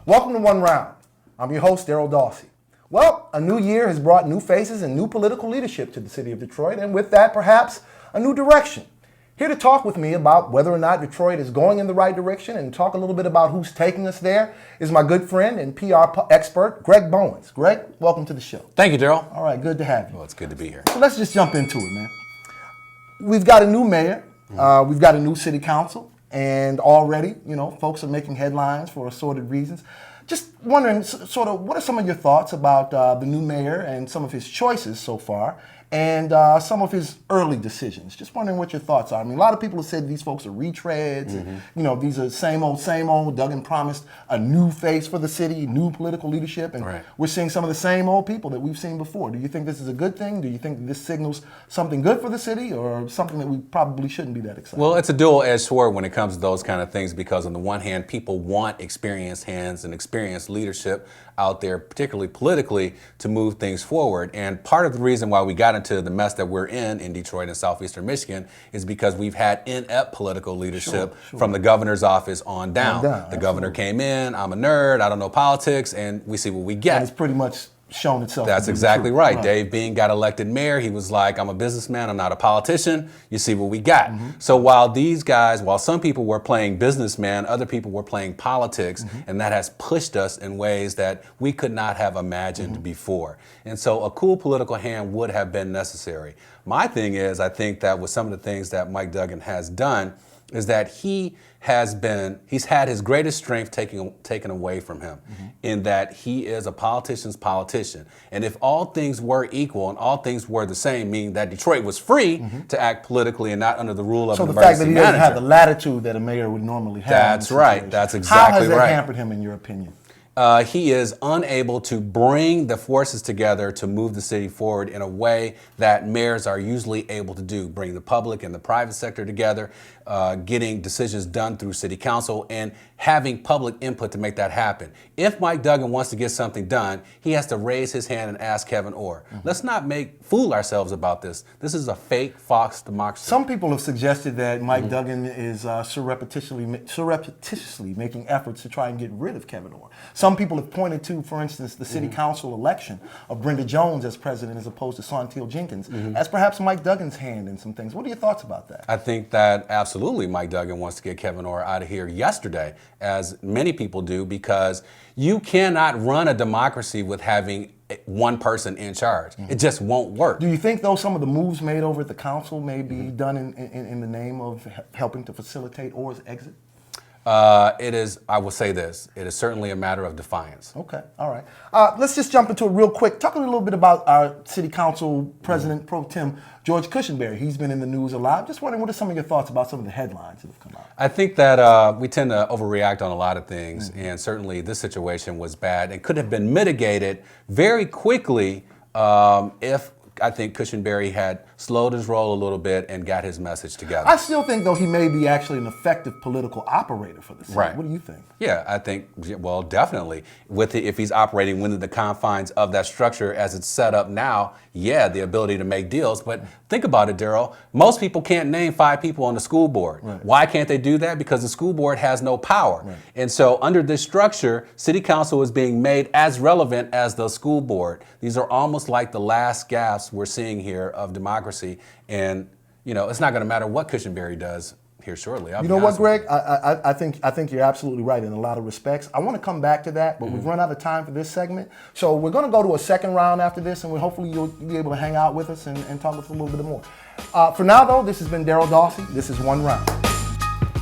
Welcome to One Round. I'm your host, Darrell Dawsey. Well, a new year has brought new faces and new political leadership to the city of Detroit, and with that, perhaps, a new direction. Here to talk with me about whether or not Detroit is going in the right direction and talk a little bit about who's taking us there is my good friend and PR expert, Greg Bowens. Greg, welcome to the show. Thank you, Darrell. All right, good to have you. Well, it's good to be here. So let's just jump into it, man. We've got a new mayor. We've got a new city council. And already, folks are making headlines for assorted reasons. Just wondering, sort of, what are some of your thoughts about the new mayor and some of his choices so far, and some of his early decisions? Just wondering what your thoughts are. I mean, a lot of people have said these folks are retreads, and, these are same old. Duggan promised a new face for the city, new political leadership, and we're seeing some of the same old people that we've seen before. Do you think this is a good thing? Do you think this signals something good for the city, or something that we probably shouldn't be that excited? Well, it's a dual-edged sword when it comes to those kind of things, because on the one hand, people want experienced hands and experienced leadership out there, particularly politically, to move things forward. And part of the reason why we got into the mess that we're in Detroit and southeastern Michigan is because we've had inept political leadership from the governor's office on down. The governor came in, I'm a nerd, I don't know politics, and we see what we get. And it's pretty much shown itself. That's exactly right. Dave Bean got elected mayor. He was like, I'm a businessman, I'm not a politician. You see what we got. So while some people were playing businessman, other people were playing politics, and that has pushed us in ways that we could not have imagined before. And so a cool political hand would have been necessary. My thing is, I think that with some of the things that Mike Duggan has done, is that he's had his greatest strength taken away from him, in that he is a politician's politician. And if all things were equal and all things were the same, meaning that Detroit was free to act politically and not under the rule of an emergency manager. So the fact that he doesn't have the latitude that a mayor would normally have. That's right. That's exactly right. How has that hampered him, in your opinion? He is unable to bring the forces together to move the city forward in a way that mayors are usually able to do, bring the public and the private sector together, getting decisions done through city council, and having public input to make that happen. If Mike Duggan wants to get something done, he has to raise his hand and ask Kevin Orr. Let's not fool ourselves about this. This is a fake Fox democracy. Some people have suggested that Mike Duggan is surreptitiously making efforts to try and get rid of Kevin Orr. Some people have pointed to, for instance, the city council election of Brenda Jones as president as opposed to Sontil Jenkins as perhaps Mike Duggan's hand in some things. What are your thoughts about that? I think that absolutely Mike Duggan wants to get Kevin Orr out of here yesterday, as many people do, because you cannot run a democracy with having one person in charge. It just won't work. Do you think, though, some of the moves made over at the council may be done in the name of helping to facilitate Orr's exit? I will say this, it is certainly a matter of defiance. Okay, all right. Let's just jump into it real quick. Talk a little bit about our city council president pro tem, George Cushenberry. He's been in the news a lot. Just wondering, what are some of your thoughts about some of the headlines that have come out? I think that we tend to overreact on a lot of things, and certainly this situation was bad and could have been mitigated very quickly if I think Cushenberry had slowed his roll a little bit and got his message together. I still think, though, he may be actually an effective political operator for the city. Right. What do you think? Yeah, I think, well, definitely. If he's operating within the confines of that structure as it's set up now, yeah, the ability to make deals. But think about it, Darrell. Most people can't name 5 people on the school board. Why can't they do that? Because the school board has no power. And so under this structure, city council is being made as relevant as the school board. These are almost like the last gasps we're seeing here of democracy. And, it's not going to matter what Cushenberry does here shortly. You know what, Greg? I think you're absolutely right in a lot of respects. I want to come back to that, but we've run out of time for this segment. So we're going to go to a second round after this, and hopefully you'll be able to hang out with us and talk with us a little bit more. For now, though, this has been Darrell Dawsey. This is One Round.